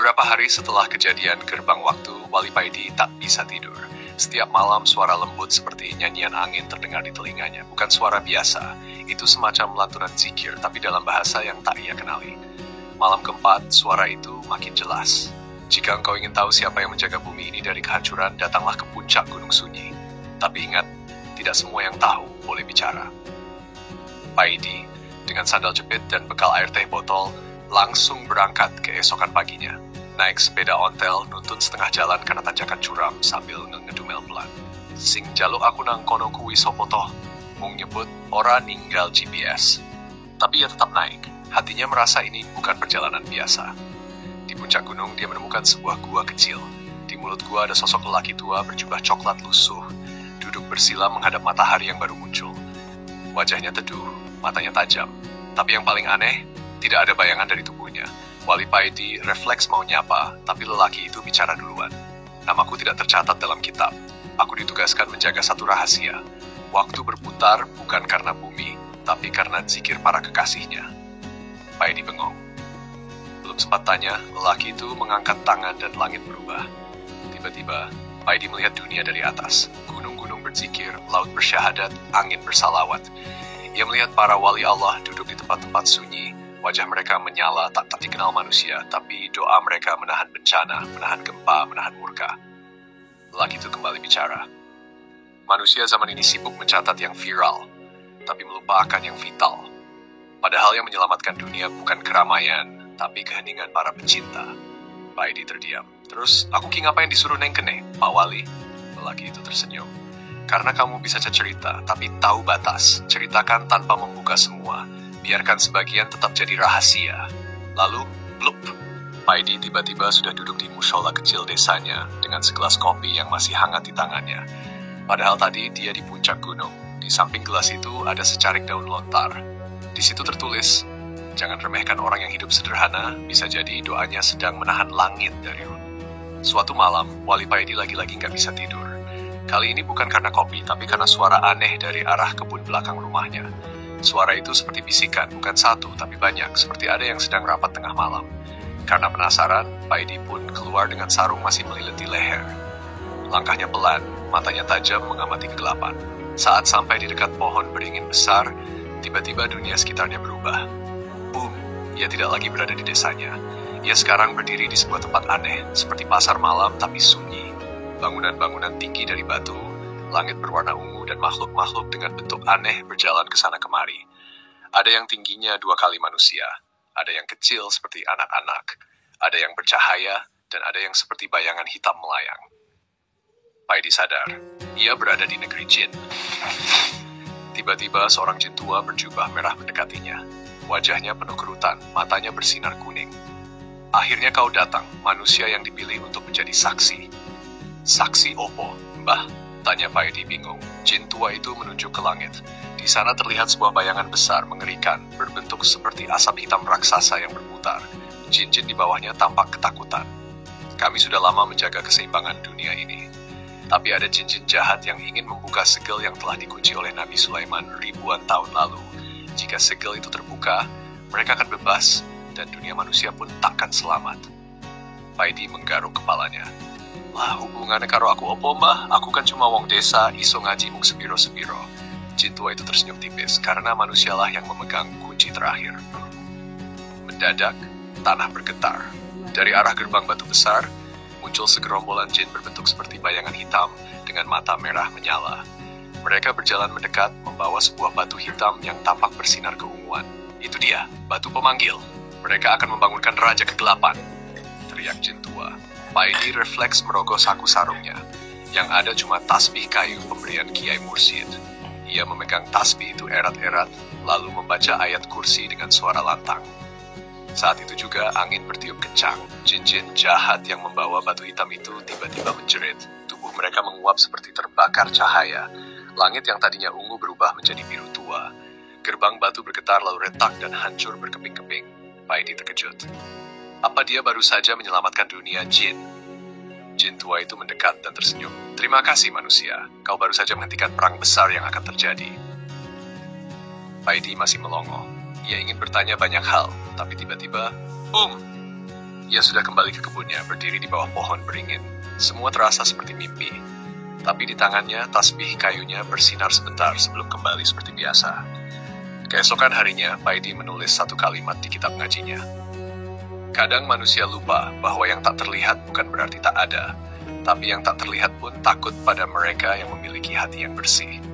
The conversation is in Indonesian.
Beberapa hari setelah kejadian gerbang waktu, Wali Paidi tak bisa tidur. Setiap malam suara lembut seperti nyanyian angin terdengar di telinganya. Bukan suara biasa, itu semacam lantunan zikir, tapi dalam bahasa yang tak ia kenali. Malam keempat, suara itu makin jelas. Jika engkau ingin tahu siapa yang menjaga bumi ini dari kehancuran, datanglah ke puncak Gunung Sunyi. Tapi ingat, tidak semua yang tahu boleh bicara. Paidi, dengan sandal jepit dan bekal air teh botol, langsung berangkat keesokan paginya. Naik sepeda ontel, nuntun setengah jalan karena tanjakan curam sambil ngedumel pelan. Sing jaluk aku nang kono kuwi sopo toh, mung nyebut ora ninggal GPS. Tapi ia tetap naik, hatinya merasa ini bukan perjalanan biasa. Di puncak gunung dia menemukan sebuah gua kecil. Di mulut gua ada sosok lelaki tua berjubah coklat lusuh, duduk bersila menghadap matahari yang baru muncul. Wajahnya teduh, matanya tajam. Tapi yang paling aneh, tidak ada bayangan dari tubuhnya. Wali Paidi refleks mau nyapa, tapi lelaki itu bicara duluan. Namaku tidak tercatat dalam kitab. Aku ditugaskan menjaga satu rahasia. Waktu berputar bukan karena bumi, tapi karena zikir para kekasihnya. Paidi bengong. Belum sempat tanya, lelaki itu mengangkat tangan dan langit berubah. Tiba-tiba, Paidi melihat dunia dari atas. Gunung-gunung berzikir, laut bersyahadat, angin bersalawat. Ia melihat para wali Allah duduk di tempat-tempat sunyi. Wajah mereka menyala tak dikenal manusia, tapi doa mereka menahan bencana, menahan gempa, menahan murka. Lelaki itu kembali bicara. Manusia zaman ini sibuk mencatat yang viral, tapi melupakan yang vital. Padahal yang menyelamatkan dunia bukan keramaian, tapi keheningan para pecinta. Paidi terdiam. Terus, aku ki ngapain disuruh neng kene, Pak Wali? Lelaki itu tersenyum. Karena kamu bisa cerita, tapi tahu batas. Ceritakan tanpa membuka semua. Biarkan sebagian tetap jadi rahasia. Lalu, blup. Paidi tiba-tiba sudah duduk di mushola kecil desanya dengan segelas kopi yang masih hangat di tangannya. Padahal tadi dia di puncak gunung. Di samping gelas itu ada secarik daun lontar. Di situ tertulis, jangan remehkan orang yang hidup sederhana, bisa jadi doanya sedang menahan langit dari runtuh. Suatu malam, Wali Paidi lagi-lagi nggak bisa tidur. Kali ini bukan karena kopi, tapi karena suara aneh dari arah kebun belakang rumahnya. Suara itu seperti bisikan, bukan satu, tapi banyak, seperti ada yang sedang rapat tengah malam. Karena penasaran, Paidi pun keluar dengan sarung masih melilit di leher. Langkahnya pelan, matanya tajam mengamati kegelapan. Saat sampai di dekat pohon beringin besar, tiba-tiba dunia sekitarnya berubah. Boom, ia tidak lagi berada di desanya. Ia sekarang berdiri di sebuah tempat aneh, seperti pasar malam tapi sunyi. Bangunan-bangunan tinggi dari batu, langit berwarna ungu dan makhluk-makhluk dengan bentuk aneh berjalan ke sana kemari. Ada yang tingginya 2 kali manusia, ada yang kecil seperti anak-anak, ada yang bercahaya, dan ada yang seperti bayangan hitam melayang. Paidi sadar, ia berada di negeri jin. Tiba-tiba seorang jin tua berjubah merah mendekatinya. Wajahnya penuh kerutan, matanya bersinar kuning. Akhirnya kau datang, manusia yang dipilih untuk menjadi saksi. Saksi opo, Mbah? Tanya Paidi bingung. Jin tua itu menunjuk ke langit. Di sana terlihat sebuah bayangan besar mengerikan, berbentuk seperti asap hitam raksasa yang berputar. Jin-jin di bawahnya tampak ketakutan. Kami sudah lama menjaga keseimbangan dunia ini. Tapi ada jin-jin jahat yang ingin membuka segel yang telah dikunci oleh Nabi Sulaiman ribuan tahun lalu. Jika segel itu terbuka, mereka akan bebas, dan dunia manusia pun takkan selamat. Paidi menggaruk kepalanya. Lah hubungannya karo aku opo mbah? Aku kan cuma wong desa, iso ngaji mung sepiro-sepiro. Jin tua itu tersenyum tipis, karena manusialah yang memegang kunci terakhir. Mendadak, tanah bergetar. Dari arah gerbang batu besar, muncul segerombolan jin berbentuk seperti bayangan hitam dengan mata merah menyala. Mereka berjalan mendekat, membawa sebuah batu hitam yang tampak bersinar keunguan. Itu dia, batu pemanggil. Mereka akan membangunkan Raja Kegelapan. Teriak jin tua. Paidi refleks merogoh saku sarungnya. Yang ada cuma tasbih kayu pemberian Kiai Mursyid. Ia memegang tasbih itu erat-erat, lalu membaca ayat kursi dengan suara lantang. Saat itu juga angin bertiup kencang. Jin-jin jahat yang membawa batu hitam itu tiba-tiba menjerit. Tubuh mereka menguap seperti terbakar cahaya. Langit yang tadinya ungu berubah menjadi biru tua. Gerbang batu bergetar lalu retak dan hancur berkeping-keping. Paidi terkejut. Apa dia baru saja menyelamatkan dunia jin? Jin tua itu mendekat dan tersenyum. Terima kasih manusia, kau baru saja menghentikan perang besar yang akan terjadi. Paidi masih melongo. Ia ingin bertanya banyak hal, tapi tiba-tiba, boom! Ia sudah kembali ke kebunnya, berdiri di bawah pohon beringin. Semua terasa seperti mimpi. Tapi di tangannya, tasbih kayunya bersinar sebentar sebelum kembali seperti biasa. Keesokan harinya, Paidi menulis satu kalimat di kitab ngajinya. Kadang manusia lupa bahwa yang tak terlihat bukan berarti tak ada, tapi yang tak terlihat pun takut pada mereka yang memiliki hati yang bersih.